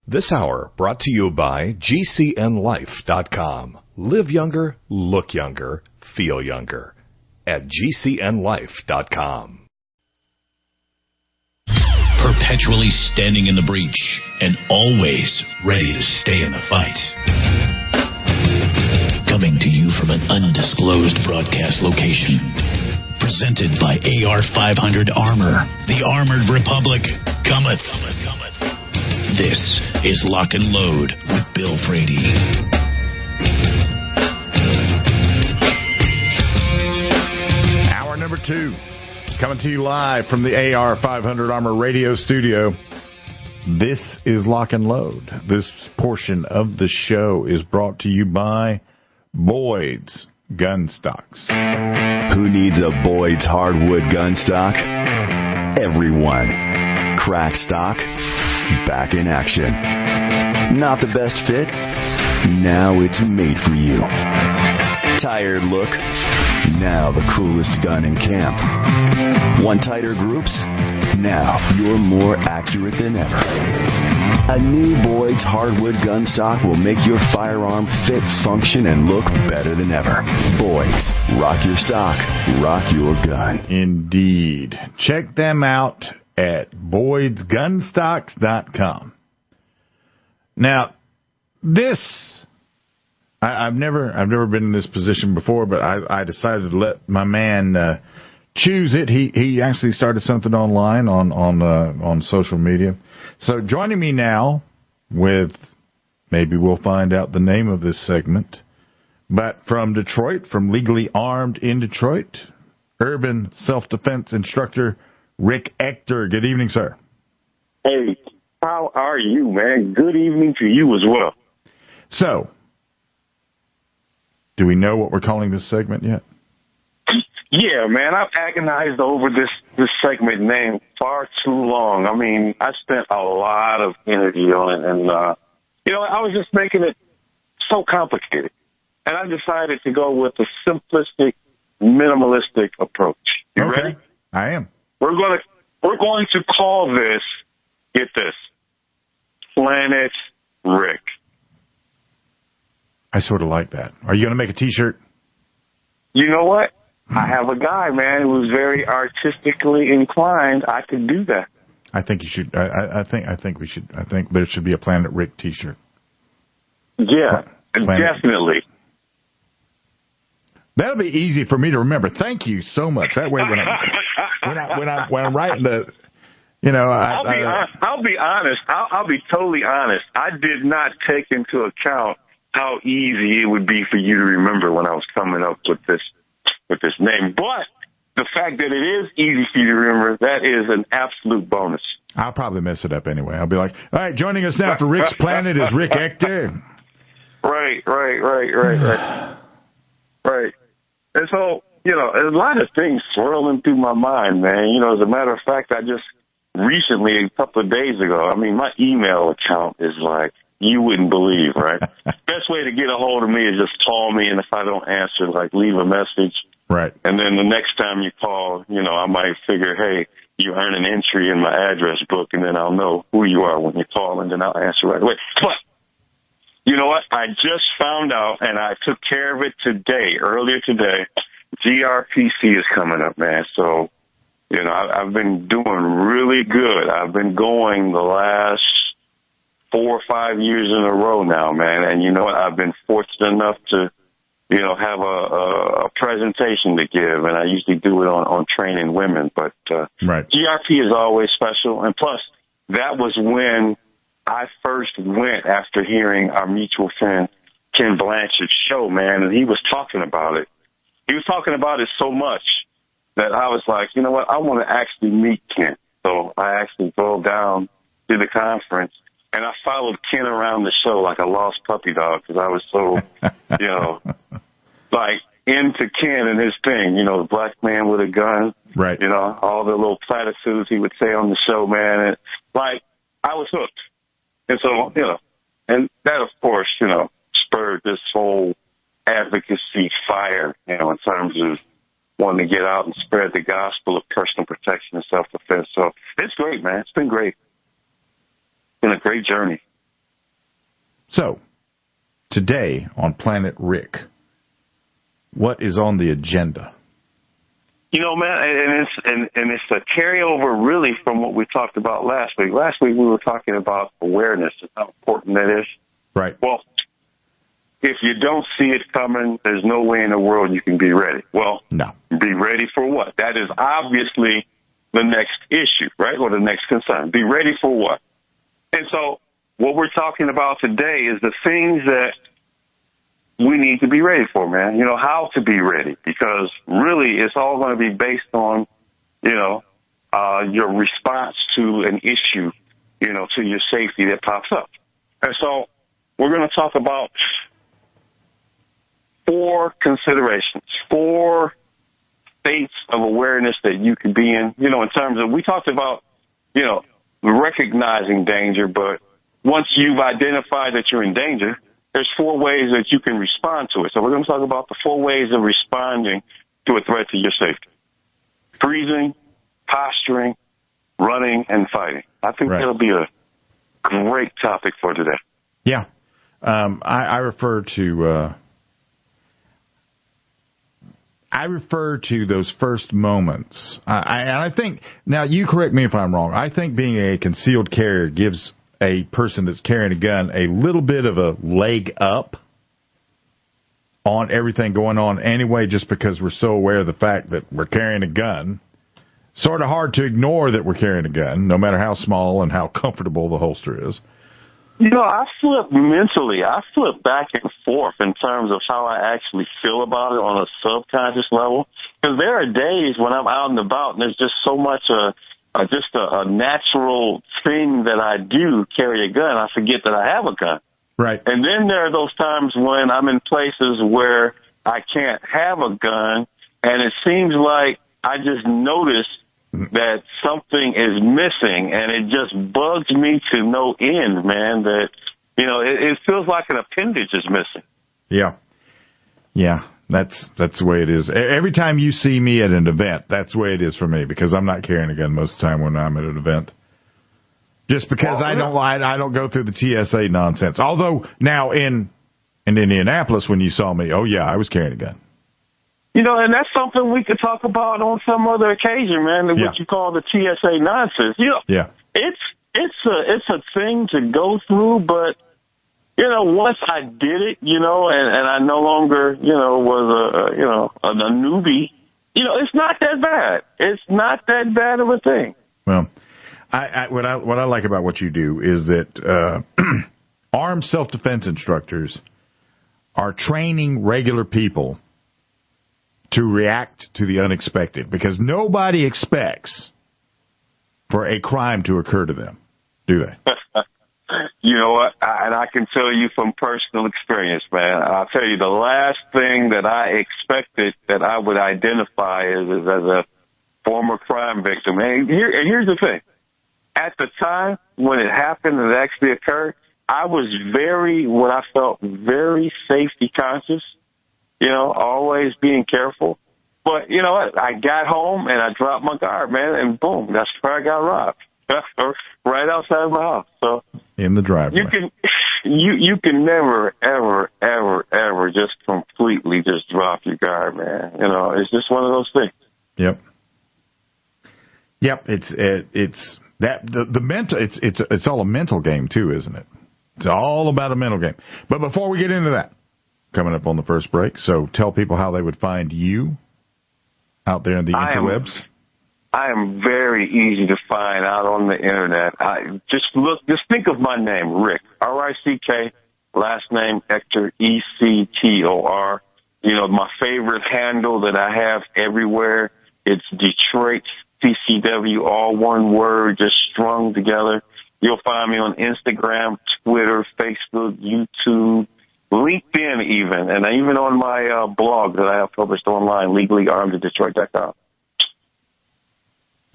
This hour brought to you by GCNLife.com. Live younger, look younger, feel younger at GCNLife.com. Perpetually standing in the breach and always ready to stay in the fight. Coming to you from an undisclosed broadcast location. Presented by AR-500 Armor. The Armored Republic cometh. This is Lock and Load with Bill Frady. Hour number 2, coming to you live from the AR-500 Armor radio studio. This is Lock and Load. This portion of the show is brought to you by Boyd's Gun Stocks. Who needs a Boyd's hardwood gun stock? Everyone. Crack stock, back in action. Not the best fit? Now it's made for you. Tired look? Now the coolest gun in camp. Want tighter groups? Now you're more accurate than ever. A new Boyd's hardwood gun stock will make your firearm fit, function, and look better than ever. Boyd's. Rock your stock. Rock your gun. Indeed. Check them out at BoydsGunstocks.com. Now, I've never been in this position before, but I decided to let my man choose it. He actually started something online on social media. So joining me now with, maybe we'll find out the name of this segment, but from Detroit, from Legally Armed in Detroit, urban self-defense instructor Rick Ector. Good evening, sir. Hey, how are you, man? Good evening to you as well. So, do we know what we're calling this segment yet? Yeah, man, I've agonized over this segment name far too long. I mean, I spent a lot of energy on it, and, I was just making it so complicated. And I decided to go with a simplistic, minimalistic approach. You ready? I am. We're going to call this, get this, Planet Rick. I sort of like that. Are you going to make a T-shirt? You know what? I have a guy, man, who's very artistically inclined. I could do that. I think you should. I think we should. I think there should be a Planet Rick T-shirt. Yeah, definitely. That'll be easy for me to remember. Thank you so much. That way, when I'm writing the, I'll be honest. I'll be totally honest. I did not take into account how easy it would be for you to remember when I was coming up with this name. But the fact that it is easy for you to remember, that is an absolute bonus. I'll probably mess it up anyway. I'll be like, all right, joining us now for Rick's Planet is Rick Ector. Right. And so, there's a lot of things swirling through my mind, man. As a matter of fact, I just recently, a couple of days ago, my email account is like, you wouldn't believe, right? Best way to get a hold of me is just call me, and if I don't answer, leave a message. Right. And then the next time you call, I might figure, hey, you earn an entry in my address book, and then I'll know who you are when you call, and then I'll answer right away. But you know what? I just found out, and I took care of it earlier today. GRPC is coming up, man. So, I've been doing really good. I've been going the last 4 or 5 years in a row now, man. And you know what? I've been fortunate enough to, have a presentation to give, and I usually do it on training women. But right. GRP is always special. And plus, that was when I first went after hearing our mutual friend Ken Blanchard's show, man, and he was talking about it. He was talking about it so much that I was like, you know what, I want to actually meet Ken. So I actually drove down to the conference, and I followed Ken around the show like a lost puppy dog because I was so, into Ken and his thing, the black man with a gun. Right. All the little platitudes he would say on the show, man. And, I was hooked. And so, and that, of course, spurred this whole advocacy fire, in terms of wanting to get out and spread the gospel of personal protection and self-defense. So it's great, man. It's been great. It's been a great journey. So, today on Planet Rick, what is on the agenda? You know, man, and it's a carryover really from what we talked about last week. Last week we were talking about awareness and how important that is. Right. Well, if you don't see it coming, there's no way in the world you can be ready. Well, no. Be ready for what? That is obviously the next issue, right, or the next concern. Be ready for what? And so what we're talking about today is the things that we need to be ready for, man. You know, how to be ready, because really it's all going to be based on, you know, your response to an issue, you know, to your safety that pops up. And so we're going to talk about 4 considerations, 4 states of awareness that you can be in, you know, in terms of, we talked about, you know, recognizing danger, but once you've identified that you're in danger, there's 4 ways that you can respond to it. So we're going to talk about the 4 ways of responding to a threat to your safety: freezing, posturing, running, and fighting. I think that'll be a great topic for today. Yeah. I refer to those first moments. And I think, now you correct me if I'm wrong, I think being a concealed carrier gives a person that's carrying a gun a little bit of a leg up on everything going on anyway, just because we're so aware of the fact that we're carrying a gun. Sort of hard to ignore that we're carrying a gun, no matter how small and how comfortable the holster is. You know, I flip back and forth in terms of how I actually feel about it on a subconscious level. Because there are days when I'm out and about and there's just so much just a natural thing that I do, carry a gun, I forget that I have a gun. Right. And then there are those times when I'm in places where I can't have a gun, and it seems like I just notice that something is missing, and it just bugs me to no end, man, that, you know, it feels like an appendage is missing. Yeah. Yeah. That's the way it is. Every time you see me at an event, that's the way it is for me, because I'm not carrying a gun most of the time when I'm at an event. Just because I don't go through the TSA nonsense. Although now in Indianapolis, when you saw me, oh yeah, I was carrying a gun. You know, and that's something we could talk about on some other occasion, man. What you call the TSA nonsense. You know, it's a thing to go through, but you know, once I did it, you know, and I no longer, you know, was a newbie, you know, it's not that bad. It's not that bad of a thing. Well, what I like about what you do is that armed self-defense instructors are training regular people to react to the unexpected, because nobody expects for a crime to occur to them, do they? You know what? And I can tell you from personal experience, man. I'll tell you, the last thing that I expected that I would identify as a former crime victim. And here's the thing. At the time when it happened and it actually occurred, I was what I felt very safety conscious, you know, always being careful. But, you know what? I got home and I dropped my guard, man, and boom, that's where I got robbed. Right outside my house. So in the driveway. You can never, ever just completely just drop your guard, man. You know, it's just one of those things. Yep. It's that the mental. It's all a mental game too, isn't it? It's all about a mental game. But before we get into that, coming up on the first break, so tell people how they would find you out there in the interwebs. I am very easy to find out on the internet. Just think of my name, Rick, R-I-C-K, last name Ector, E-C-T-O-R. You know, my favorite handle that I have everywhere, it's Detroit CCW, all one word, just strung together. You'll find me on Instagram, Twitter, Facebook, YouTube, LinkedIn even, and even on my blog that I have published online, legallyarmed@detroit.com.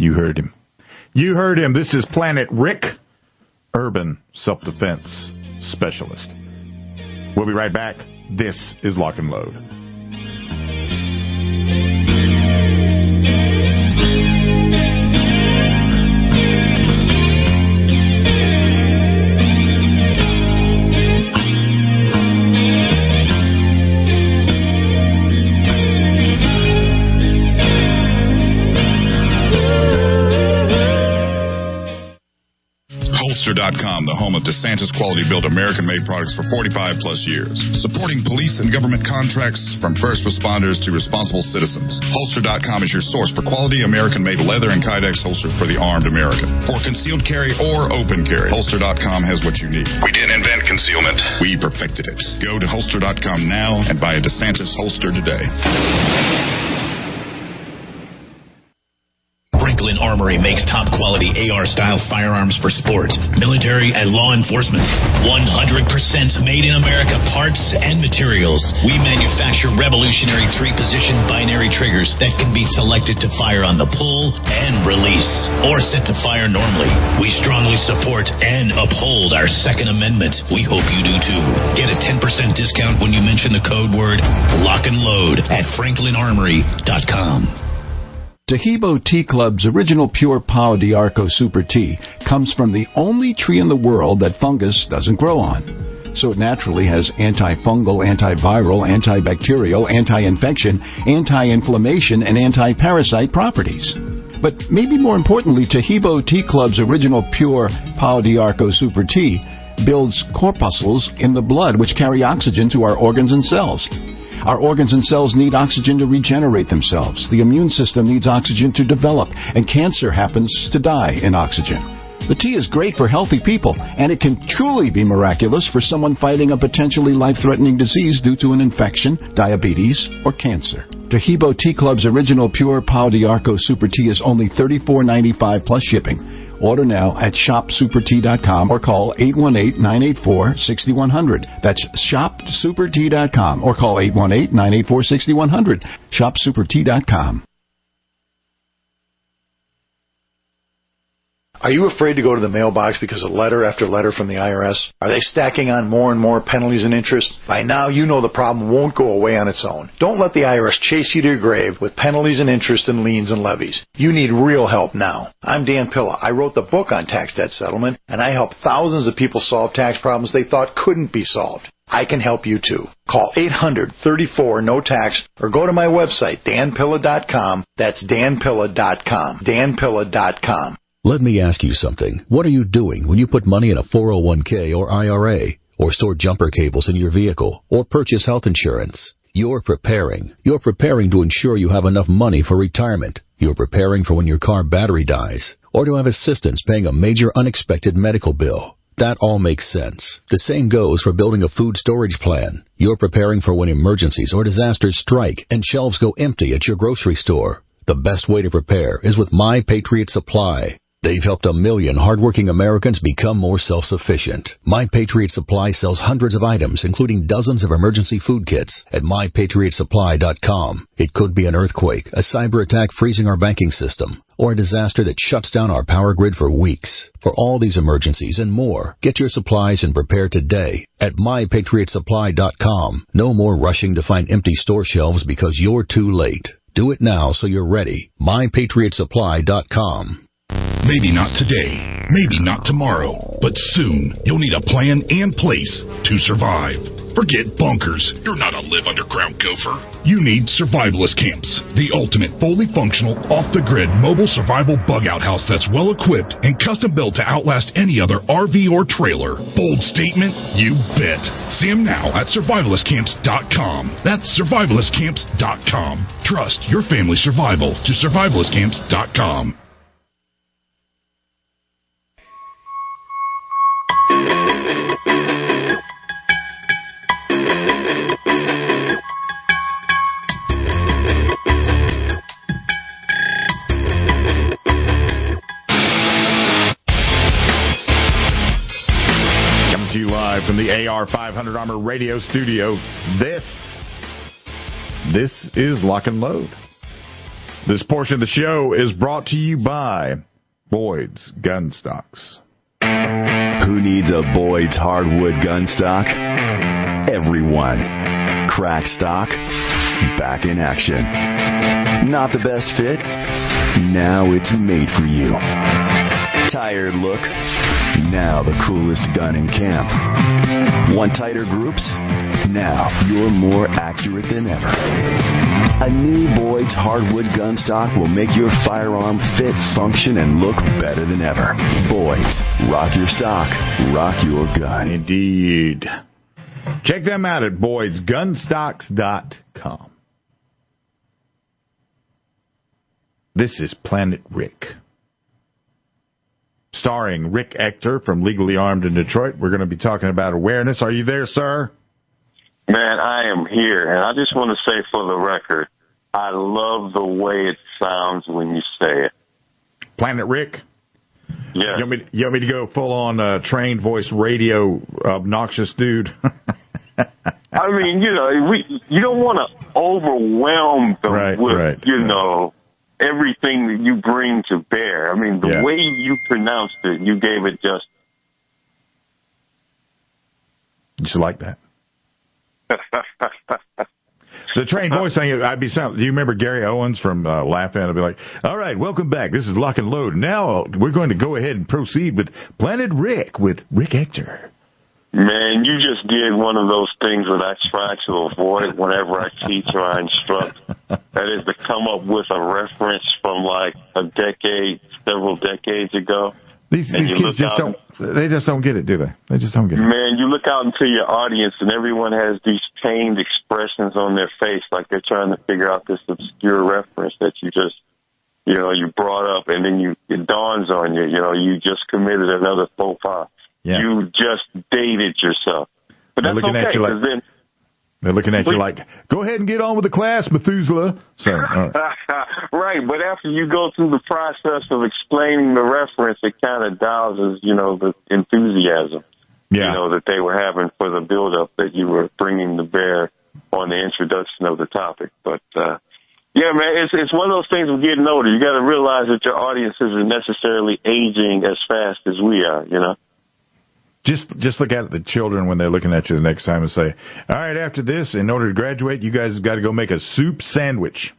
You heard him. You heard him. This is Planet Rick, Urban Self-Defense Specialist. We'll be right back. This is Lock and Load. holster.com, the home of DeSantis quality-built American-made products for 45 plus years. Supporting police and government contracts from first responders to responsible citizens. Holster.com is your source for quality American-made leather and Kydex holsters for the armed American. For concealed carry or open carry, Holster.com has what you need. We didn't invent concealment. We perfected it. Go to Holster.com now and buy a DeSantis holster today. Franklin Armory makes top-quality AR-style firearms for sport, military, and law enforcement. 100% made in America parts and materials. We manufacture revolutionary 3-position binary triggers that can be selected to fire on the pull and release, or set to fire normally. We strongly support and uphold our Second Amendment. We hope you do too. Get a 10% discount when you mention the code word Lock and Load at franklinarmory.com. Tahibo Tea Club's original pure Pau d'Arco Super Tea comes from the only tree in the world that fungus doesn't grow on. So it naturally has antifungal, antiviral, antibacterial, anti-infection, anti-inflammation, and anti-parasite properties. But maybe more importantly, Tahibo Tea Club's original pure Pau d'Arco Super Tea builds corpuscles in the blood which carry oxygen to our organs and cells. Our organs and cells need oxygen to regenerate themselves. The immune system needs oxygen to develop, and cancer happens to die in oxygen. The tea is great for healthy people, and it can truly be miraculous for someone fighting a potentially life-threatening disease due to an infection, diabetes, or cancer. Tahibo Tea Club's original pure Pau d'Arco Super Tea is only $34.95 plus shipping. Order now at shopsupertea.com or call 818-984-6100. That's shopsupertea.com or call 818-984-6100. Shopsupertea.com. Are you afraid to go to the mailbox because of letter after letter from the IRS? Are they stacking on more and more penalties and interest? By now, you know the problem won't go away on its own. Don't let the IRS chase you to your grave with penalties and interest and liens and levies. You need real help now. I'm Dan Pilla. I wrote the book on tax debt settlement, and I help thousands of people solve tax problems they thought couldn't be solved. I can help you too. Call 800-34-NO-TAX or go to my website, danpilla.com. That's danpilla.com. danpilla.com. Let me ask you something. What are you doing when you put money in a 401k or IRA, or store jumper cables in your vehicle, or purchase health insurance? You're preparing. You're preparing to ensure you have enough money for retirement. You're preparing for when your car battery dies, or to have assistance paying a major unexpected medical bill. That all makes sense. The same goes for building a food storage plan. You're preparing for when emergencies or disasters strike and shelves go empty at your grocery store. The best way to prepare is with My Patriot Supply. They've helped 1 million hardworking Americans become more self-sufficient. My Patriot Supply sells hundreds of items, including dozens of emergency food kits at MyPatriotSupply.com. It could be an earthquake, a cyber attack freezing our banking system, or a disaster that shuts down our power grid for weeks. For all these emergencies and more, get your supplies and prepare today at MyPatriotSupply.com. No more rushing to find empty store shelves because you're too late. Do it now so you're ready. MyPatriotSupply.com. Maybe not today, maybe not tomorrow, but soon you'll need a plan and place to survive. Forget bunkers. You're not a live underground gopher. You need survivalist camps, the ultimate fully functional, off-the-grid mobile survival bug-out house that's well-equipped and custom-built to outlast any other RV or trailer. Bold statement? You bet. See them now at survivalistcamps.com. That's survivalistcamps.com. Trust your family's survival to survivalistcamps.com. From the AR 500 Armor Radio Studio, this is Lock and Load. This portion of the show is brought to you by Boyd's Gun Stocks. Who needs a Boyd's hardwood gun stock? Everyone. Crack stock, back in action. Not the best fit? Now it's made for you. Tired look? Now the coolest gun in camp. Want tighter groups? Now you're more accurate than ever. A new Boyd's hardwood gun stock will make your firearm fit, function, and look better than ever. Boyd's. Rock your stock. Rock your gun. Indeed. Check them out at boydsgunstocks.com. This is Planet Rick. Starring Rick Ector from Legally Armed in Detroit. We're going to be talking about awareness. Are you there, sir? Man, I am here, and I just want to say for the record, I love the way it sounds when you say it. Planet Rick? Yeah. You want me to go full-on trained voice radio obnoxious dude? I mean, you don't want to overwhelm them with, everything that you bring to bear. I mean, the way you pronounced it, you gave it just... You should like that. The trained voice thing, I'd be sound. Do you remember Gary Owens from Laughing? I'd be like, all right, welcome back. This is Lock and Load. Now we're going to go ahead and proceed with Planet Rick with Rick Ector. Man, you just did one of those things that I try to avoid whenever I teach or I instruct. That is to come up with a reference from like several decades ago. These kids just don't get it, do they? They just don't get it. Man, you look out into your audience and everyone has these pained expressions on their face like they're trying to figure out this obscure reference that you just, you brought up, and then it dawns on you, you just committed another faux pas. Yeah. You just dated yourself. But that's okay, because then... They're looking at you like, go ahead and get on with the class, Methuselah. So, right, but after you go through the process of explaining the reference, it kind of douses, the enthusiasm, that they were having for the build-up that you were bringing to bear on the introduction of the topic. But, yeah, man, it's one of those things of getting older. You got to realize that your audiences are necessarily aging as fast as we are, Just look at the children when they're looking at you the next time and say, all right, after this, in order to graduate, you guys have got to go make a soup sandwich.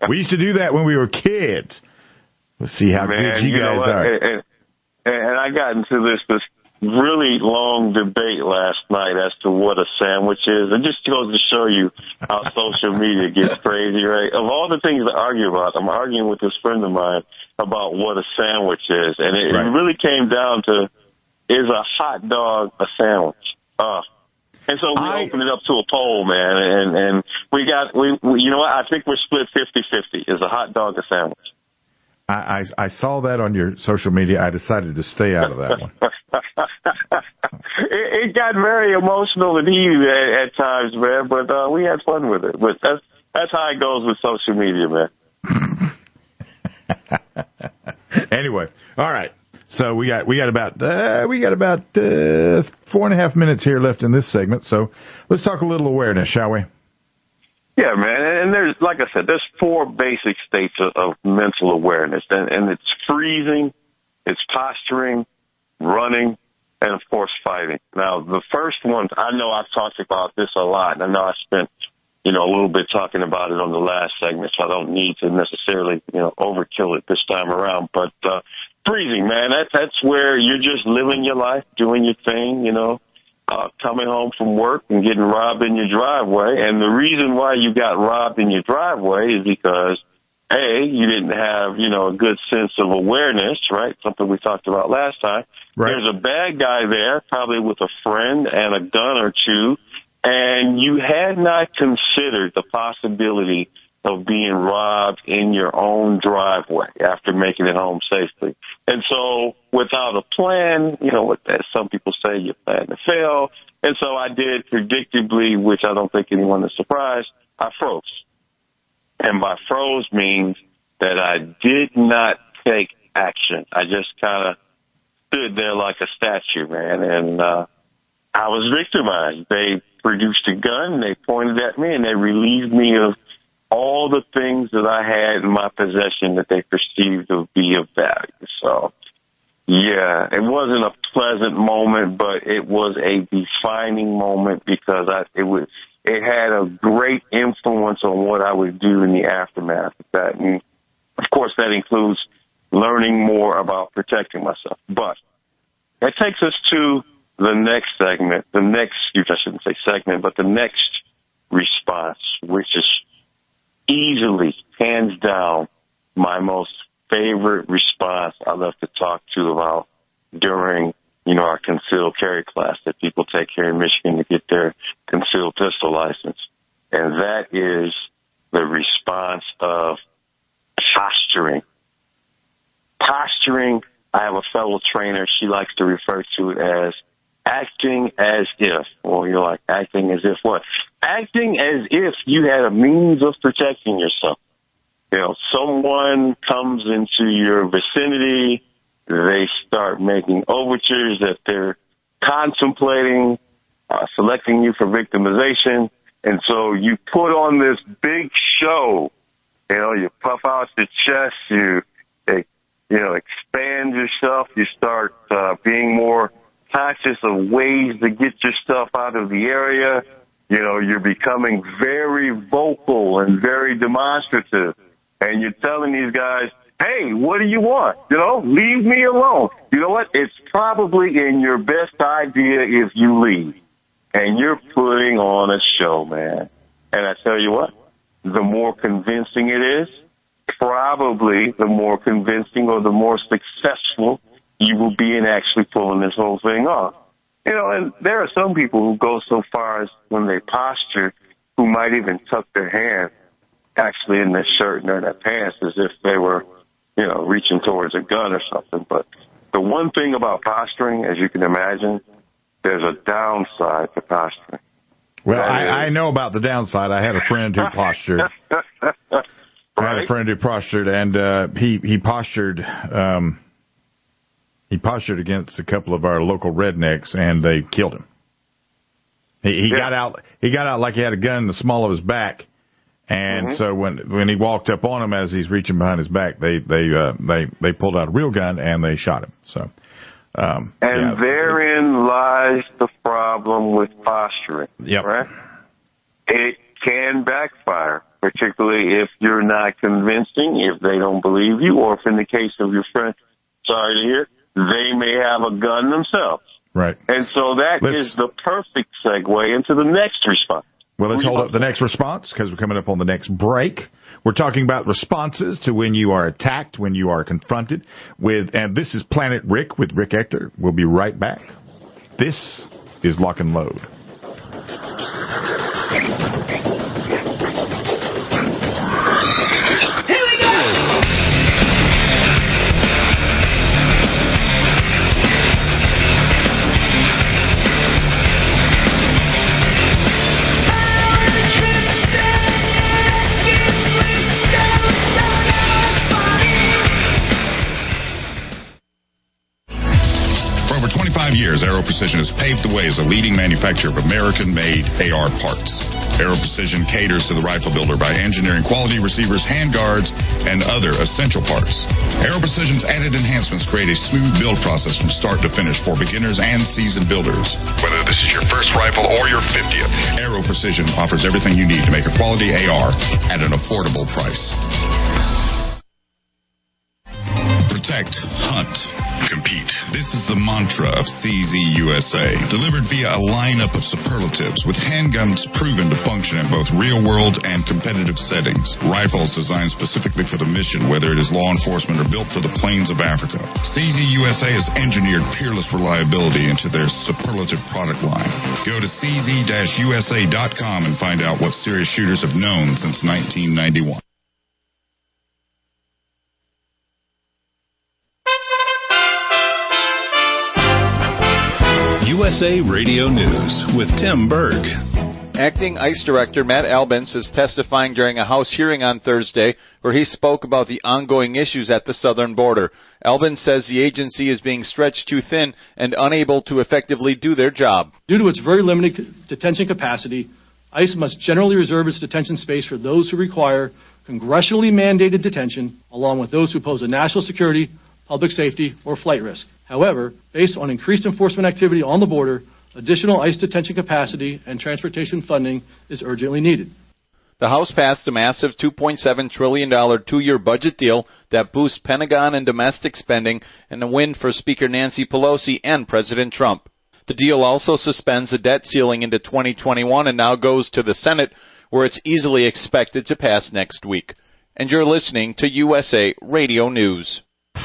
We used to do that when we were kids. Let's see how good you guys are. And I got into this really long debate last night as to what a sandwich is. It just goes to show you how social media gets crazy, right? Of all the things to argue about, I'm arguing with this friend of mine about what a sandwich is. And it really came down to, is a hot dog a sandwich? And so we opened it up to a poll, man. And we you know what? I think we're split 50-50. Is a hot dog a sandwich? I saw that on your social media. I decided to stay out of that one. It got very emotional and heated at times, man, but we had fun with it. But that's how it goes with social media, man. Anyway, all right. So we got about 4.5 minutes here left in this segment. So let's talk a little awareness, shall we? Yeah, man. And there's, like I said, there's 4 basic states of mental awareness, and it's freezing, it's posturing, running, and of course fighting. Now, the first one, I know I've talked about this a lot, and I know I spent, a little bit talking about it on the last segment, so I don't need to necessarily, overkill it this time around. But freezing, man, that's where you're just living your life, doing your thing, coming home from work and getting robbed in your driveway. And the reason why you got robbed in your driveway is because, A, you didn't have, a good sense of awareness, right? Something we talked about last time. Right. There's a bad guy there, probably with a friend and a gun or two, and you had not considered the possibility of being robbed in your own driveway after making it home safely. And so without a plan, as some people say, you plan to fail. And so I did predictably, which I don't think anyone is surprised, I froze. And by froze means that I did not take action. I just kind of stood there like a statue, man, and I was victimized. They produced a gun, they pointed at me, and they relieved me of all the things that I had in my possession that they perceived to be of value. So, yeah, it wasn't a pleasant moment, but it was a defining moment because it had a great influence on what I would do in the aftermath of that. And, of course, that includes learning more about protecting myself. But that takes us to the next segment, I shouldn't say segment, but the next response, which is easily, hands down, my most favorite response I love to talk to about during, our concealed carry class that people take here in Michigan to get their concealed pistol license. And that is the response of posturing. Posturing, I have a fellow trainer, she likes to refer to it as acting as if. Well, you're like, acting as if what? Acting as if you had a means of protecting yourself. Someone comes into your vicinity, they start making overtures that they're contemplating selecting you for victimization, and so you put on this big show. You puff out your chest, you expand yourself, you start being more conscious of ways to get your stuff out of the area. You're becoming very vocal and very demonstrative. And you're telling these guys, hey, what do you want? Leave me alone. You know what? It's probably in your best idea if you leave. And you're putting on a show, man. And I tell you what, the more convincing it is, probably the more convincing or the more successful you will be in actually pulling this whole thing off. And there are some people who go so far as when they posture, who might even tuck their hand actually in their shirt or their pants as if they were, reaching towards a gun or something. But the one thing about posturing, as you can imagine, there's a downside to posturing. Well, I know about the downside. I had a friend who postured. And he postured against a couple of our local rednecks, and they killed him. He got out like he had a gun in the small of his back. And so when he walked up on him as he's reaching behind his back, they pulled out a real gun and they shot him. So, therein lies the problem with posturing. Yep. Right? It can backfire, particularly if you're not convincing, if they don't believe you, or if in the case of your friend, sorry to hear, they may have a gun themselves. Right. And so that is the perfect segue into the next response. Well, let's hold up the next response because we're coming up on the next break. We're talking about responses to when you are attacked, when you are confronted and this is Planet Rick with Rick Ector. We'll be right back. This is Lock and Load. Here we go! For over 25 years, Aero Precision has paved the way as a leading manufacturer of American-made AR parts. Aero Precision caters to the rifle builder by engineering quality receivers, handguards, and other essential parts. Aero Precision's added enhancements create a smooth build process from start to finish for beginners and seasoned builders. Whether this is your first rifle or your 50th, Aero Precision offers everything you need to make a quality AR at an affordable price. Protect, hunt, compete. This is the mantra of CZ USA, delivered via a lineup of superlatives with handguns proven to function in both real-world and competitive settings. Rifles designed specifically for the mission, whether it is law enforcement or built for the plains of Africa. CZ USA has engineered peerless reliability into their superlative product line. Go to cz-usa.com and find out what serious shooters have known since 1991. USA Radio News with Tim Berg. Acting ICE Director Matt Albence is testifying during a House hearing on Thursday where he spoke about the ongoing issues at the southern border. Albence says the agency is being stretched too thin and unable to effectively do their job. Due to its very limited detention capacity, ICE must generally reserve its detention space for those who require congressionally mandated detention, along with those who pose a national security, public safety, or flight risk. However, based on increased enforcement activity on the border, additional ICE detention capacity and transportation funding is urgently needed. The House passed a massive $2.7 trillion two-year budget deal that boosts Pentagon and domestic spending and a win for Speaker Nancy Pelosi and President Trump. The deal also suspends the debt ceiling into 2021 and now goes to the Senate, where it's easily expected to pass next week. And you're listening to USA Radio News.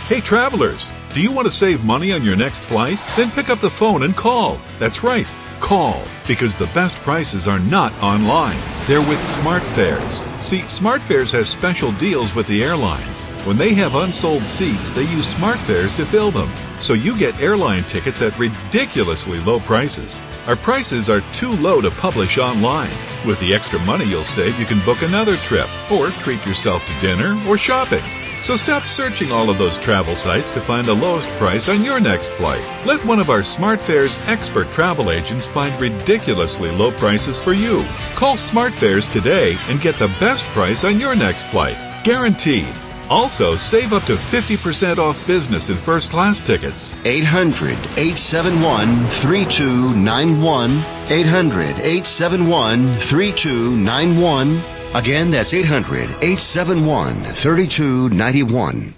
Hey, travelers, do you want to save money on your next flight? Then pick up the phone and call. That's right, call, because the best prices are not online. They're with SmartFares. See, SmartFares has special deals with the airlines. When they have unsold seats, they use SmartFares to fill them. So you get airline tickets at ridiculously low prices. Our prices are too low to publish online. With the extra money you'll save, you can book another trip, or treat yourself to dinner or shopping. So stop searching all of those travel sites to find the lowest price on your next flight. Let one of our SmartFares expert travel agents find ridiculously low prices for you. Call SmartFares today and get the best price on your next flight. Guaranteed. Also, save up to 50% off business and first-class tickets. 800-871-3291. 800-871-3291. Again, that's 800-871-3291.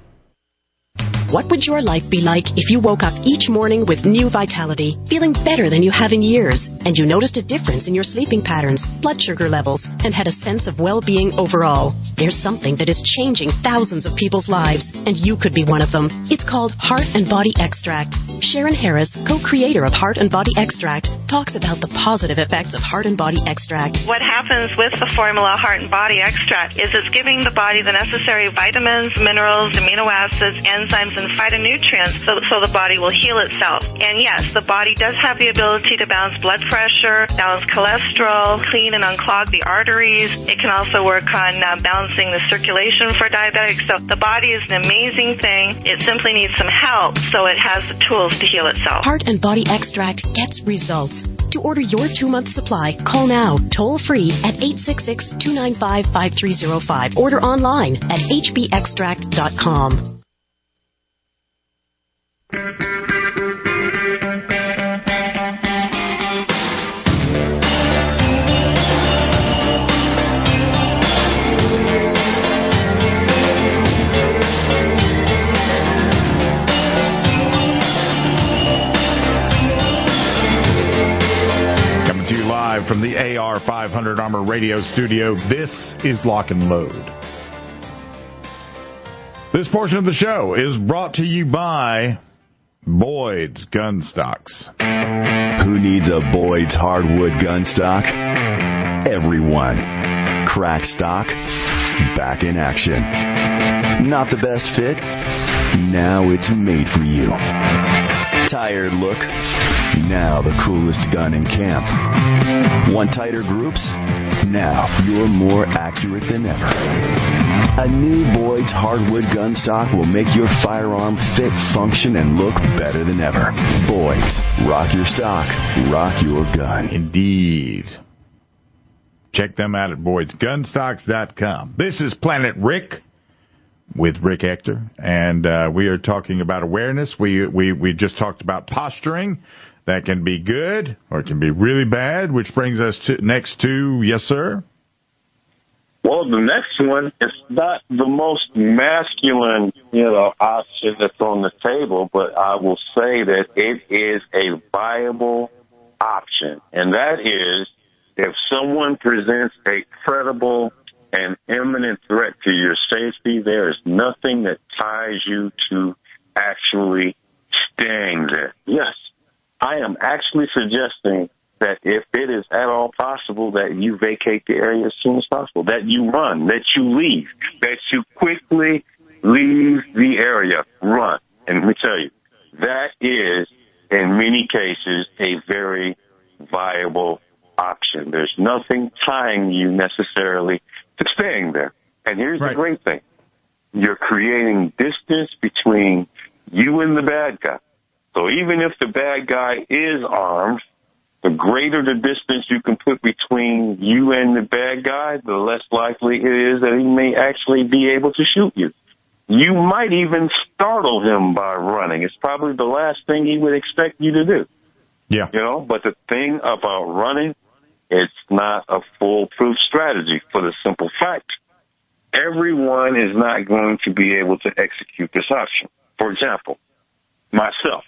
What would your life be like if you woke up each morning with new vitality, feeling better than you have in years, and you noticed a difference in your sleeping patterns, blood sugar levels, and had a sense of well-being overall? There's something that is changing thousands of people's lives, and you could be one of them. It's called Heart and Body Extract. Sharon Harris, co-creator of Heart and Body Extract, talks about the positive effects of Heart and Body Extract. What happens with the formula Heart and Body Extract is it's giving the body the necessary vitamins, minerals, amino acids, enzymes, and phytonutrients so the body will heal itself. And yes, the body does have the ability to balance blood pressure, balance cholesterol, clean and unclog the arteries. It can also work on balancing the circulation for diabetics. So the body is an amazing thing. It simply needs some help so it has the tools to heal itself. Heart and Body Extract gets results. To order your 2-month supply, call now, toll free at 866-295-5305. Order online at hbextract.com. Coming to you live from the AR500 Armor Radio Studio, this is Lock and Load. This portion of the show is brought to you by Boyd's Gun Stocks. Who needs a Boyd's hardwood gun stock? Everyone. Crack stock, back in action. Not the best fit? Now it's made for you. Tired look? Now the coolest gun in camp. Want tighter groups? Now you're more accurate than ever. A new Boyd's hardwood gun stock will make your firearm fit, function, and look better than ever. Boyd's. Rock your stock. Rock your gun. Indeed. Check them out at Boyd'sGunstocks.com. This is Planet Rick with Rick Ector, and we are talking about awareness. We just talked about posturing. That can be good, or it can be really bad, which brings us next to, yes, sir? Well, the next one is not the most masculine, option that's on the table, but I will say that it is a viable option. And that is, if someone presents a credible and imminent threat to your safety, there is nothing that ties you to actually staying there. Yes, I am actually suggesting that if it is at all possible, that you vacate the area as soon as possible, that you run, that you leave, that you quickly leave the area, run. And let me tell you, that is, in many cases, a very viable option. There's nothing tying you necessarily to staying there. And here's the great thing. You're creating distance between you and the bad guy. So even if the bad guy is armed, the greater the distance you can put between you and the bad guy, the less likely it is that he may actually be able to shoot you. You might even startle him by running. It's probably the last thing he would expect you to do. Yeah. But the thing about running, it's not a foolproof strategy for the simple fact everyone is not going to be able to execute this option. For example, myself.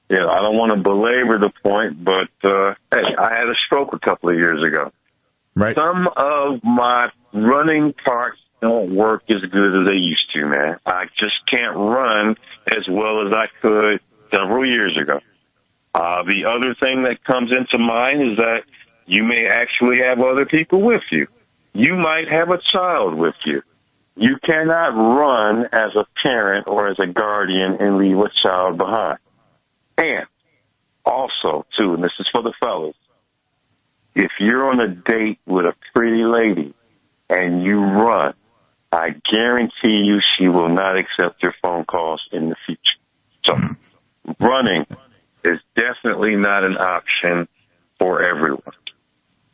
you know, I don't want to belabor the point, but hey, I had a stroke a couple of years ago. Right. Some of my running parts don't work as good as they used to, man. I just can't run as well as I could several years ago. The other thing that comes into mind is that you may actually have other people with you. You might have a child with you. You cannot run as a parent or as a guardian and leave a child behind. And also, too, and this is for the fellas, if you're on a date with a pretty lady and you run, I guarantee you she will not accept your phone calls in the future. So running is definitely not an option for everyone.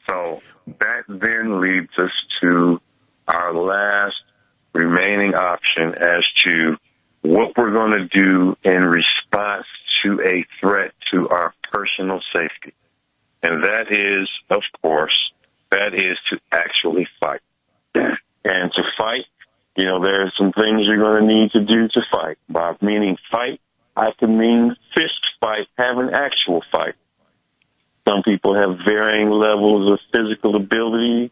So that then leads us to our last remaining option as to what we're going to do in response to a threat to our personal safety. And that is, of course, that is to actually fight. And to fight, you know, there are some things you're going to need to do to fight. By meaning fight, I can mean fist fight, have an actual fight. Some people have varying levels of physical ability,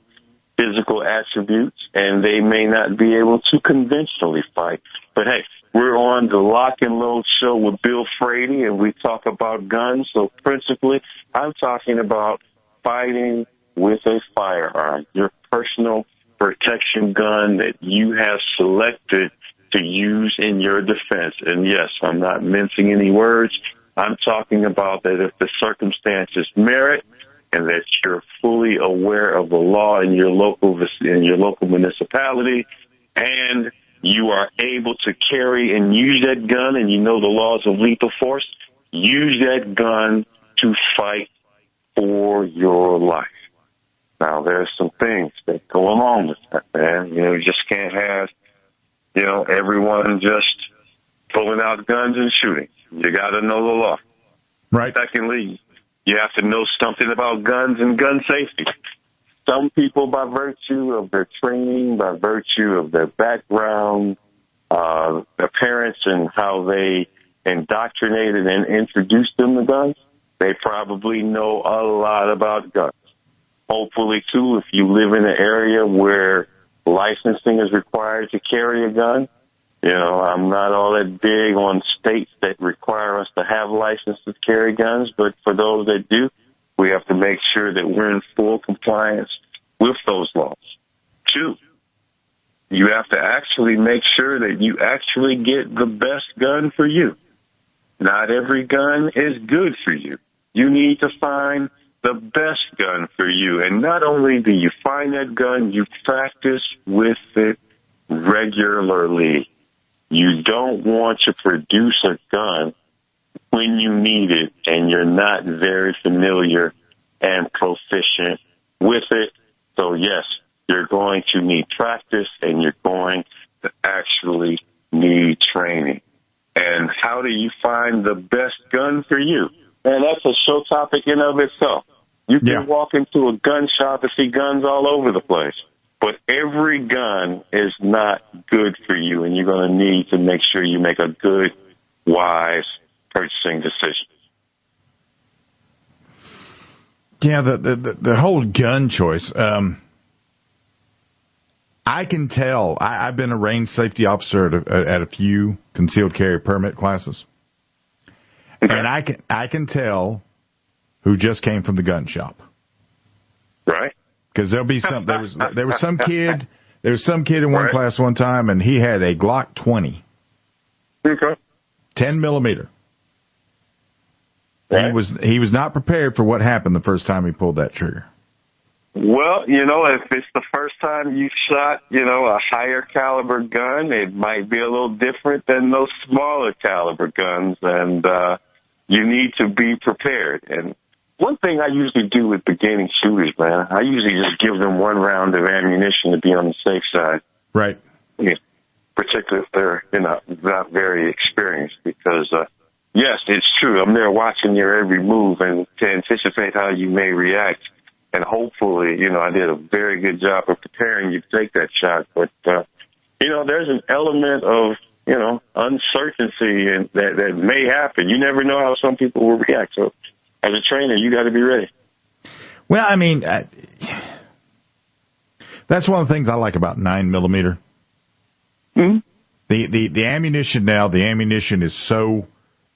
physical attributes, and they may not be able to conventionally fight. But hey, we're on the Lock and Load show with Bill Frady, and we talk about guns. So principally, I'm talking about fighting with a firearm, your personal protection gun that you have selected to use in your defense. And yes, I'm not mincing any words. I'm talking about that if the circumstances merit and that you're fully aware of the law in your local municipality, and you are able to carry and use that gun, and you know the laws of lethal force, use that gun to fight for your life. Now, there's some things that go along with that, man. You know, you just can't have, you know, everyone just pulling out guns and shooting. You got to know the law. Right. Secondly, you have to know something about guns and gun safety. Some people, by virtue of their training, by virtue of their background, their parents and how they indoctrinated and introduced them to guns, they probably know a lot about guns. Hopefully, too, if you live in an area where licensing is required to carry a gun, you know, I'm not all that big on states that require us to have licenses to carry guns, but for those that do, we have to make sure that we're in full compliance with those laws. 2, you have to actually make sure that you actually get the best gun for you. Not every gun is good for you. You need to find the best gun for you. And not only do you find that gun, you practice with it regularly. You don't want to produce a gun when you need it and you're not very familiar and proficient with it. So, yes, you're going to need practice and you're going to actually need training. And how do you find the best gun for you? And that's a show topic in of itself. You can walk into a gun shop and see guns all over the place. But every gun is not good for you, and you're going to need to make sure you make a good, wise purchasing decision. Yeah, the whole gun choice. I can tell. I've been a range safety officer at a few concealed carry permit classes, and I can tell who just came from the gun shop. Right. Because there'll be some. There was some kid. There was some kid in one class one time, and he had a Glock 20. Okay. 10 millimeter. Right. He was not prepared for what happened the first time he pulled that trigger. Well, you know, if it's the first time you've shot, you know, a higher caliber gun, it might be a little different than those smaller caliber guns, and you need to be prepared. And one thing I usually do with beginning shooters, man, I usually just give them one round of ammunition to be on the safe side. Right. Yeah. Particularly if they're, you know, not very experienced, because, yes, it's true. I'm there watching your every move and to anticipate how you may react. And hopefully, you know, I did a very good job of preparing you to take that shot. But, you know, there's an element of uncertainty and that may happen. You never know how some people will react. So as a trainer, you got to be ready. Well, I mean, that's one of the things I like about 9mm. Mm-hmm. The ammunition now, the ammunition is so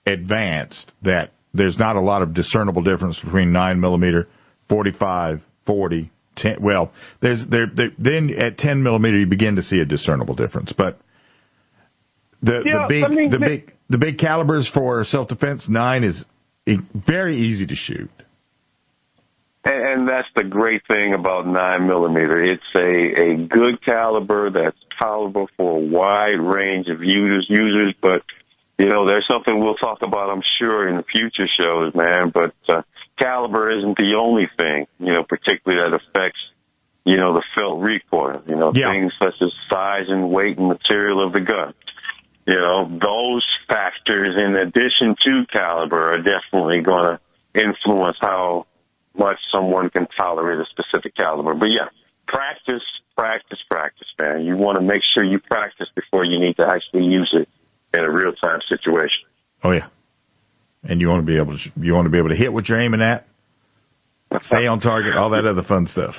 advanced that there's not a lot of discernible difference between 9mm, 45, 40, 10. Well, then at 10mm you begin to see a discernible difference. But the big calibers for self-defense, 9 is very easy to shoot. And that's the great thing about 9mm. It's a good caliber that's tolerable for a wide range of users. But, there's something we'll talk about, I'm sure, in future shows, man. But caliber isn't the only thing, particularly that affects, the felt recoil. Things such as size and weight and material of the gun. Those factors, in addition to caliber, are definitely going to influence how much someone can tolerate a specific caliber. But yeah, practice, man. You want to make sure you practice before you need to actually use it in a real-time situation. Oh yeah, and you want to be able to hit what you're aiming at, stay on target, all that other fun stuff.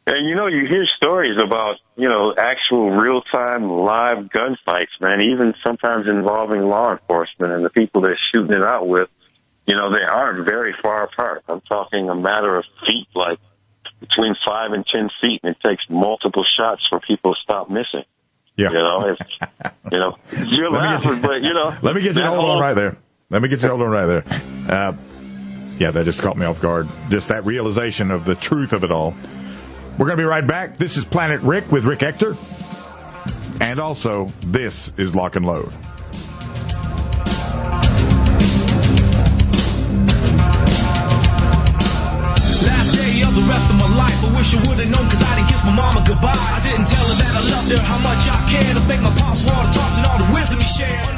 And you hear stories about actual real-time live gunfights, man. Even sometimes involving law enforcement and the people they're shooting it out with. They aren't very far apart. I'm talking a matter of feet, like between 5 and 10 feet, and it takes multiple shots for people to stop missing. Yeah. You're laughing, but Let me get you to hold on right there. Yeah, that just caught me off guard. Just that realization of the truth of it all. We're going to be right back. This is Planet Rick with Rick Ector. And also, this is Lock and Load. The rest of my life, I wish I would've known, cause I didn't kiss my mama goodbye. I didn't tell her that I loved her, how much I cared. I thank my pops for all the talks and all the wisdom he shared.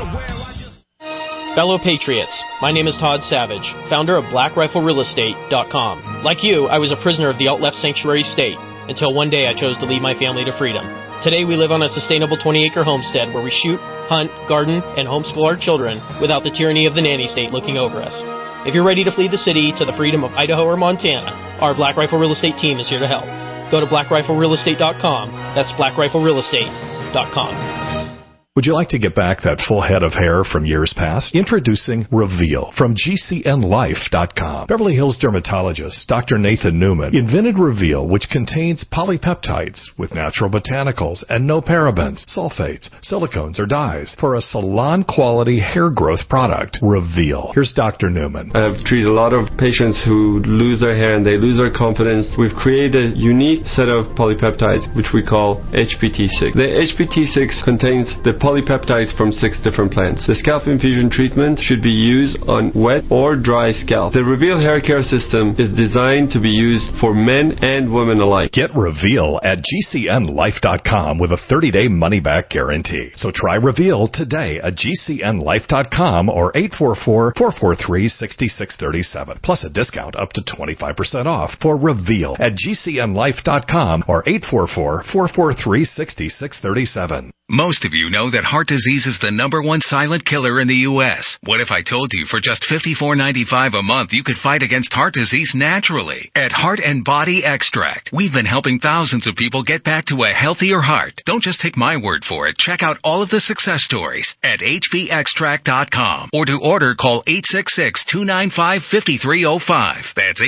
Fellow Patriots, my name is Todd Savage, founder of BlackRifleRealEstate.com. Like you, I was a prisoner of the alt-left sanctuary state, until one day I chose to lead my family to freedom. Today we live on a sustainable 20-acre homestead where we shoot, hunt, garden, and homeschool our children without the tyranny of the nanny state looking over us. If you're ready to flee the city to the freedom of Idaho or Montana, our Black Rifle Real Estate team is here to help. Go to BlackRifleRealEstate.com. That's BlackRifleRealEstate.com. Would you like to get back that full head of hair from years past? Introducing Reveal from GCNLife.com. Beverly Hills dermatologist Dr. Nathan Newman invented Reveal, which contains polypeptides with natural botanicals and no parabens, sulfates, silicones, or dyes for a salon-quality hair growth product. Reveal. Here's Dr. Newman. I've treated a lot of patients who lose their hair and they lose their confidence. We've created a unique set of polypeptides, which we call HPT6. The HPT6 contains the polypeptides from 6 different plants. The scalp infusion treatment should be used on wet or dry scalp. The Reveal hair care system is designed to be used for men and women alike. Get Reveal at GCNLife.com with a 30-day money-back guarantee. So try Reveal today at GCNLife.com or 844-443-6637. Plus a discount up to 25% off for Reveal at GCNLife.com or 844-443-6637. Most of you know that heart disease is the #1 silent killer in the U.S. What if I told you for just $54.95 a month you could fight against heart disease naturally? At Heart and Body Extract, we've been helping thousands of people get back to a healthier heart. Don't just take my word for it. Check out all of the success stories at hbextract.com. Or to order, call 866-295-5305. That's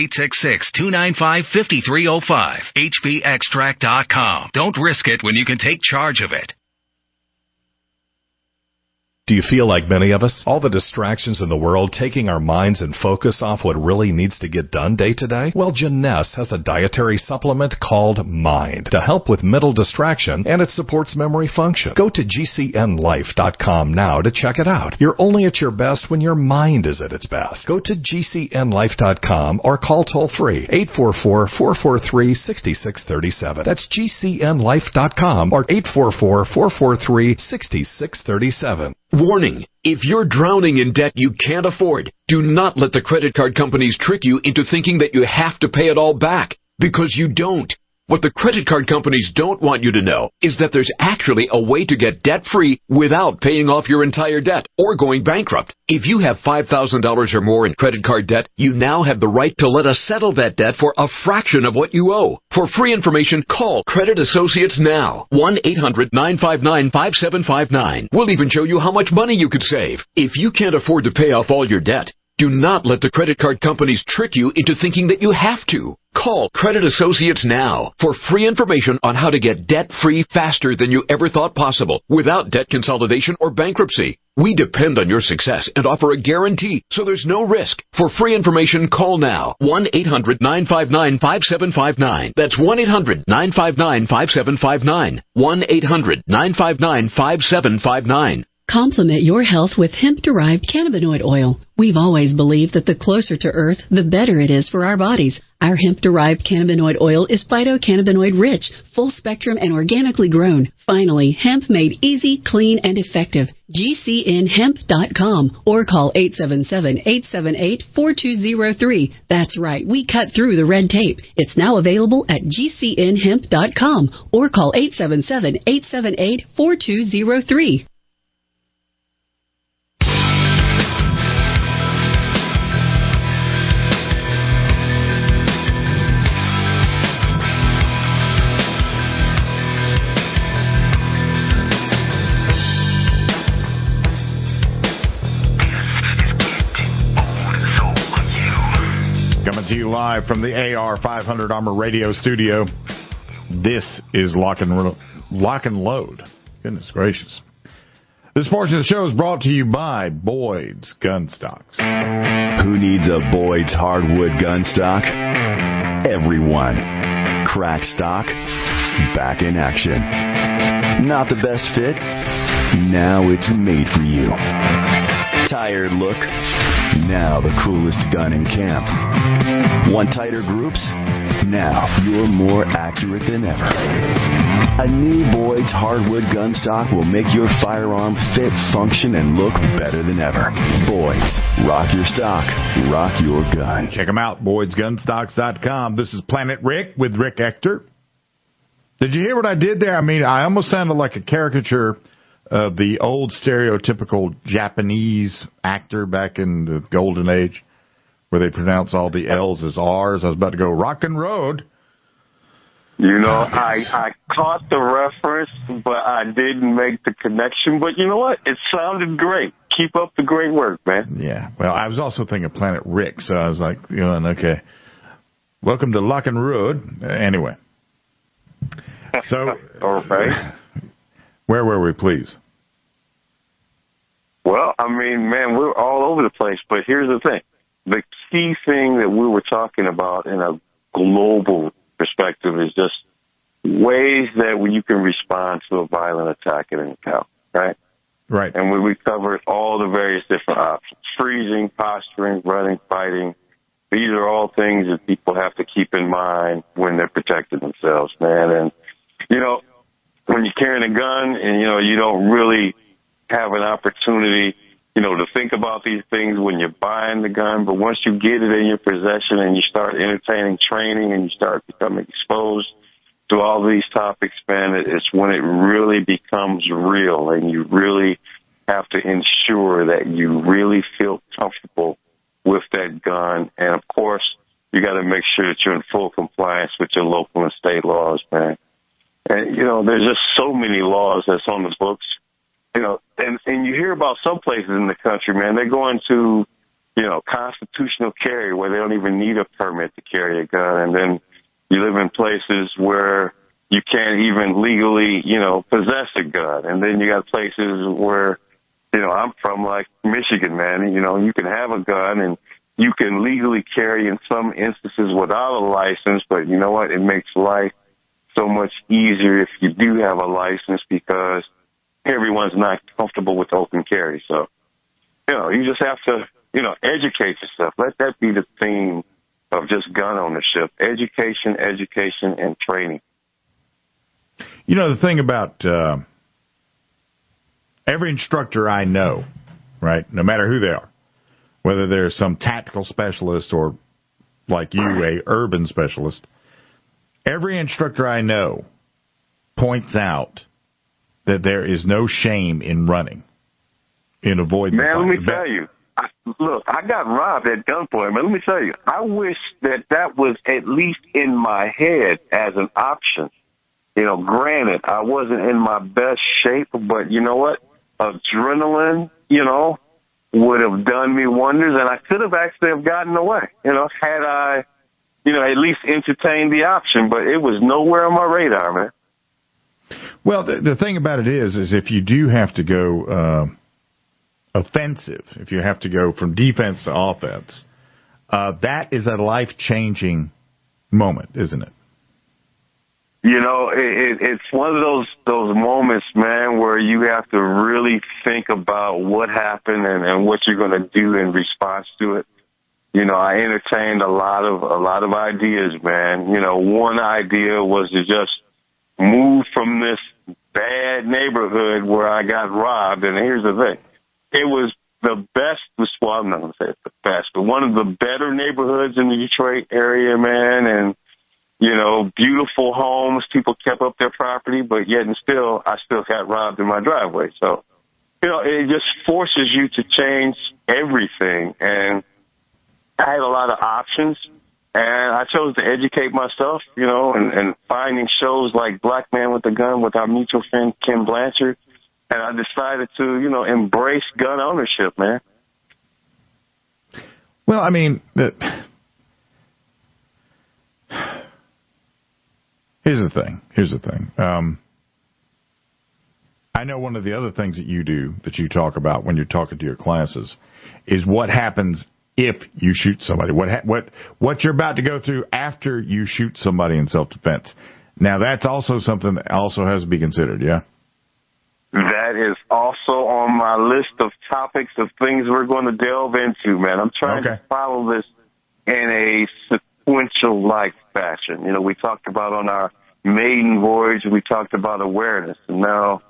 866-295-5305. hbextract.com. Don't risk it when you can take charge of it. Do you feel like many of us? All the distractions in the world taking our minds and focus off what really needs to get done day to day? Well, Jeunesse has a dietary supplement called Mind to help with mental distraction, and it supports memory function. Go to GCNLife.com now to check it out. You're only at your best when your mind is at its best. Go to GCNLife.com or call toll-free 844-443-6637. That's GCNLife.com or 844-443-6637. Warning, if you're drowning in debt you can't afford, do not let the credit card companies trick you into thinking that you have to pay it all back, because you don't. What the credit card companies don't want you to know is that there's actually a way to get debt-free without paying off your entire debt or going bankrupt. If you have $5,000 or more in credit card debt, you now have the right to let us settle that debt for a fraction of what you owe. For free information, call Credit Associates now. 1-800-959-5759. We'll even show you how much money you could save. If you can't afford to pay off all your debt, do not let the credit card companies trick you into thinking that you have to. Call Credit Associates now for free information on how to get debt-free faster than you ever thought possible without debt consolidation or bankruptcy. We depend on your success and offer a guarantee, so there's no risk. For free information, call now. 1-800-959-5759. That's 1-800-959-5759. 1-800-959-5759. Complement your health with hemp-derived cannabinoid oil. We've always believed that the closer to Earth, the better it is for our bodies. Our hemp-derived cannabinoid oil is phytocannabinoid-rich, full-spectrum, and organically grown. Finally, hemp made easy, clean, and effective. GCNhemp.com or call 877-878-4203. That's right, we cut through the red tape. It's now available at GCNhemp.com or call 877-878-4203. Coming to you live from the AR 500 Armor Radio studio. This is Lock and Load. Goodness gracious. This portion of the show is brought to you by Boyd's Gun Stocks. Who needs a Boyd's hardwood gun stock? Everyone. Crack stock, back in action. Not the best fit? Now it's made for you. Tired look? Now the coolest gun in camp. Want tighter groups? Now you're more accurate than ever. A new Boyd's hardwood gun stock will make your firearm fit, function, and look better than ever. Boyd's. Rock your stock. Rock your gun. Check them out, Boyd'sGunstocks.com. This is Planet Rick with Rick Ector. Did you hear what I did there? I mean, I almost sounded like a caricature of the old stereotypical Japanese actor back in the golden age where they pronounce all the L's as R's. I was about to go rock and road. You know, I caught the reference, but I didn't make the connection. But you know what? It sounded great. Keep up the great work, man. Yeah. Well, I was also thinking Planet Rick, so I was like, okay. Welcome to Lock and Road. Anyway. So, okay. Where were we, please? Well, I mean, man, we're all over the place, but here's the thing. The key thing that we were talking about in a global perspective is just ways that you can respond to a violent attack at any time, right? Right. And we covered all the various different options. Freezing, posturing, running, fighting. These are all things that people have to keep in mind when they're protecting themselves, man. And, you know, when you're carrying a gun and, you know, you don't really have an opportunity, you know, to think about these things when you're buying the gun. But once you get it in your possession and you start entertaining training and you start becoming exposed to all these topics, man, it's when it really becomes real and you really have to ensure that you really feel comfortable with that gun. And, of course, you got to make sure that you're in full compliance with your local and state laws, man. And, you know, there's just so many laws that's on the books, you know, and you hear about some places in the country, man, they're going to, you know, constitutional carry where they don't even need a permit to carry a gun. And then you live in places where you can't even legally, you know, possess a gun. And then you got places where, you know, I'm from like Michigan, man, you know, you can have a gun and you can legally carry in some instances without a license, but you know what? It makes life so much easier if you do have a license because everyone's not comfortable with open carry. So, you know, you just have to, you know, educate yourself. Let that be the theme of just gun ownership. Education, education, and training. You know, the thing about every instructor I know, right, no matter who they are, whether they're some tactical specialist or like you, a urban specialist, Every instructor I know points out that there is no shame in running, in avoiding. Man, let me tell you. I got robbed at gunpoint, man. Let me tell you. I wish that was at least in my head as an option. Granted, I wasn't in my best shape, but you know what? Adrenaline, would have done me wonders, and I could have actually have gotten away, had I, at least entertained the option, but it was nowhere on my radar, man. Well, the thing about it is if you do have to go offensive, if you have to go from defense to offense, that is a life-changing moment, isn't it? It's one of those moments, man, where you have to really think about what happened and what you're going to do in response to it. I entertained a lot of ideas, man. One idea was to just move from this bad neighborhood where I got robbed. And here's the thing. It was the best, well, I'm not going to say it's the best, but one of the better neighborhoods in the Detroit area, man. And, beautiful homes. People kept up their property, but yet and still, I still got robbed in my driveway. So, it just forces you to change everything. And I had a lot of options, and I chose to educate myself, and finding shows like Black Man with a Gun with our mutual friend Kim Blanchard, and I decided to, embrace gun ownership, man. Well, I mean, here's the thing. I know one of the other things that you do, that you talk about when you're talking to your classes, is what happens if you shoot somebody, what you're about to go through after you shoot somebody in self-defense. Now, that's also something that also has to be considered, yeah? That is also on my list of topics of things we're going to delve into, man. I'm trying to follow this in a sequential-like fashion. We talked about on our maiden voyage, we talked about awareness, and now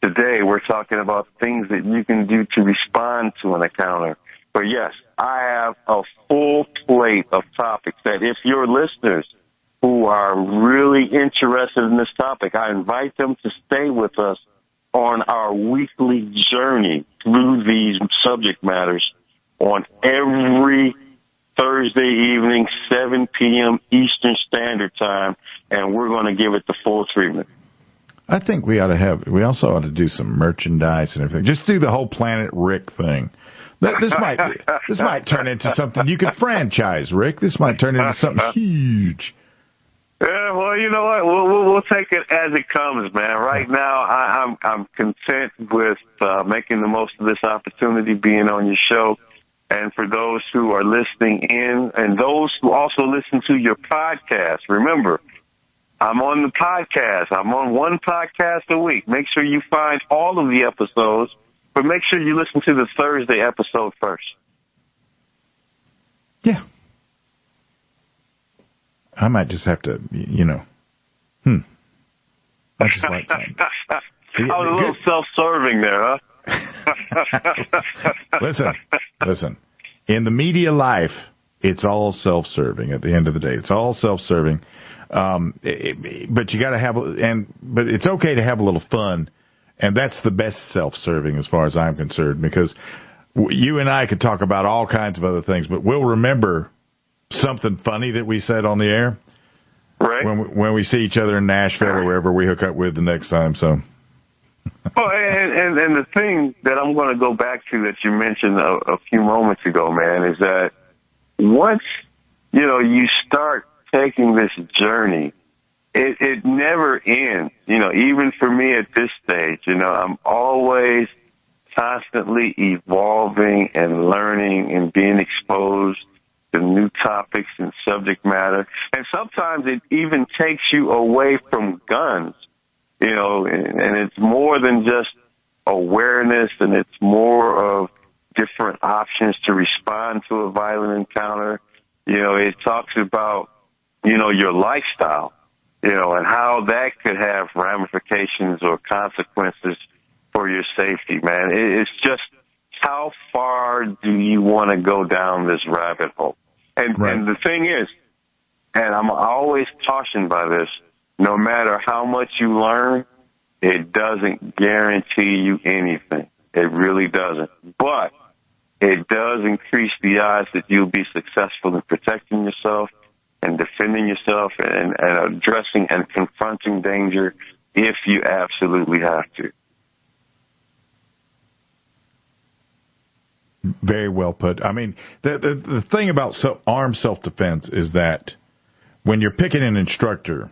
today we're talking about things that you can do to respond to an encounter. But yes, I have a full plate of topics that if your listeners who are really interested in this topic, I invite them to stay with us on our weekly journey through these subject matters on every Thursday evening, 7 p.m. Eastern Standard Time, and we're going to give it the full treatment. I think we also ought to do some merchandise and everything. Just do the whole Planet Rick thing. This might turn into something you could franchise, Rick. This might turn into something huge. Yeah, well, you know what? We'll take it as it comes, man. Right now, I'm content with making the most of this opportunity, being on your show. And for those who are listening in, and those who also listen to your podcast, remember, I'm on the podcast. I'm on one podcast a week. Make sure you find all of the episodes, but make sure you listen to the Thursday episode first. Yeah. I might just have to, I just like that. I was a little self-serving there, huh? Listen. In the media life, it's all self-serving at the end of the day. It's all self-serving. But you got to but it's okay to have a little fun. And that's the best self-serving as far as I'm concerned, because you and I could talk about all kinds of other things, but we'll remember something funny that we said on the air. Right. When we see each other in Nashville or wherever we hook up with the next time. So. Oh, and the thing that I'm going to go back to that you mentioned a few moments ago, man, is that once, you start taking this journey, it never ends. Even for me at this stage, I'm always constantly evolving and learning and being exposed to new topics and subject matter. And sometimes it even takes you away from guns, and it's more than just awareness, and it's more of different options to respond to a violent encounter. It talks about, your lifestyle, and how that could have ramifications or consequences for your safety, man. It's just how far do you want to go down this rabbit hole? And the thing is, and I'm always cautioned by this, no matter how much you learn, it doesn't guarantee you anything. It really doesn't. But it does increase the odds that you'll be successful in protecting yourself and defending yourself and addressing and confronting danger if you absolutely have to. Very well put. I mean, the thing about armed self-defense is that when you're picking an instructor,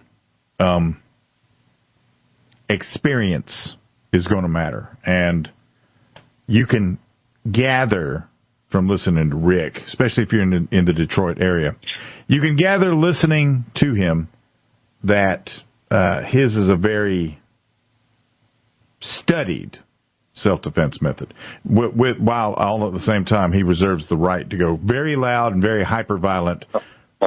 experience is going to matter. And you can gather from listening to Rick, especially if you're in the Detroit area, you can gather listening to him that his is a very studied self-defense method, while all at the same time he reserves the right to go very loud and very hyper-violent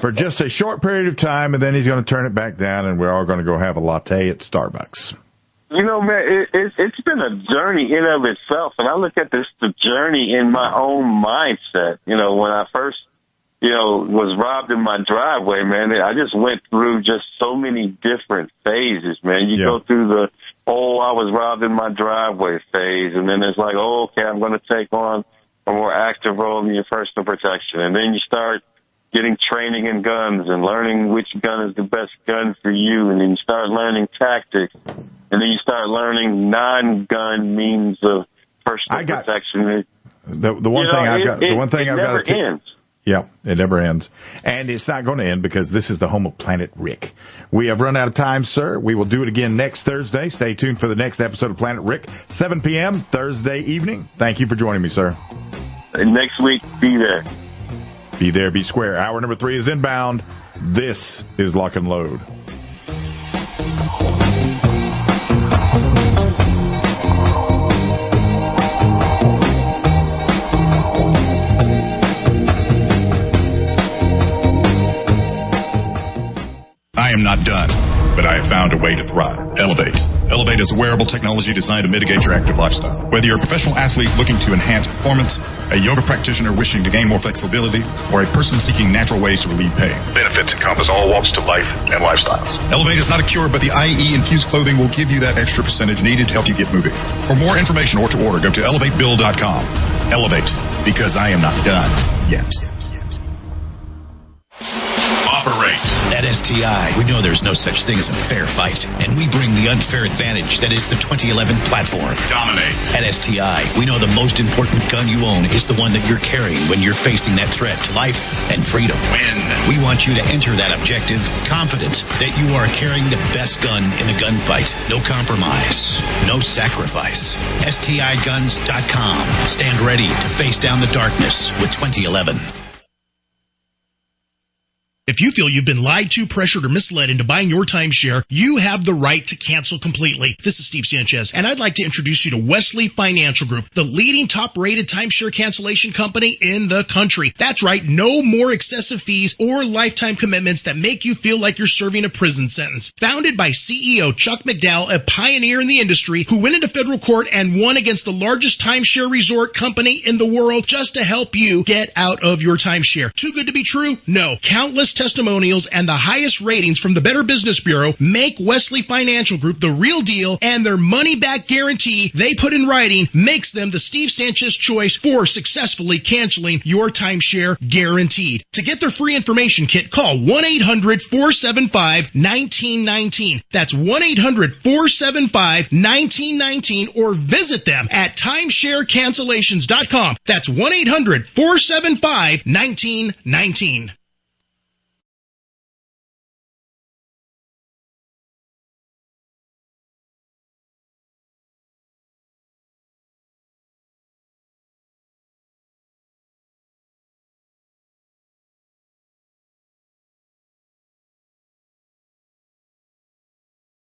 for just a short period of time, and then he's going to turn it back down, and we're all going to go have a latte at Starbucks. You know, man, it's been a journey in of itself, and I look at this the journey in my own mindset. You know, when I first, was robbed in my driveway, man, I just went through just so many different phases, man. You go through the, I was robbed in my driveway phase, and then it's like, okay, I'm going to take on a more active role in your personal protection. And then you start getting training in guns and learning which gun is the best gun for you, and then you start learning tactics, and then you start learning non-gun means of personal protection. The one thing I've got to ends. Yeah, it never ends. And it's not going to end because this is the home of Planet Rick. We have run out of time, sir. We will do it again next Thursday. Stay tuned for the next episode of Planet Rick, 7 p.m. Thursday evening. Thank you for joining me, sir. Next week, be there. Be there, be square. Hour number 3 is inbound. This is Lock and Load. I am not done, but I have found a way to thrive. Elevate. Elevate is a wearable technology designed to mitigate your active lifestyle. Whether you're a professional athlete looking to enhance performance, a yoga practitioner wishing to gain more flexibility, or a person seeking natural ways to relieve pain, benefits encompass all walks to life and lifestyles. Elevate is not a cure, but the IE-infused clothing will give you that extra percentage needed to help you get moving. For more information or to order, go to elevatebill.com. Elevate, because I am not done yet. Operate. At STI, we know there's no such thing as a fair fight, and we bring the unfair advantage that is the 2011 platform. Dominate. At STI, we know the most important gun you own is the one that you're carrying when you're facing that threat to life and freedom. Win. We want you to enter that objective confident that you are carrying the best gun in the gunfight. No compromise. No sacrifice. STIguns.com. Stand ready to face down the darkness with 2011. If you feel you've been lied to, pressured, or misled into buying your timeshare, you have the right to cancel completely. This is Steve Sanchez, and I'd like to introduce you to Wesley Financial Group, the leading top-rated timeshare cancellation company in the country. That's right, no more excessive fees or lifetime commitments that make you feel like you're serving a prison sentence. Founded by CEO Chuck McDowell, a pioneer in the industry who went into federal court and won against the largest timeshare resort company in the world just to help you get out of your timeshare. Too good to be true? No. Countless testimonials and the highest ratings from the Better Business Bureau make Wesley Financial Group the real deal, and their money-back guarantee they put in writing makes them the Steve Sanchez choice for successfully canceling your timeshare guaranteed. To get their free information kit, call 1-800-475-1919. That's 1-800-475-1919, or visit them at timesharecancellations.com. That's 1-800-475-1919.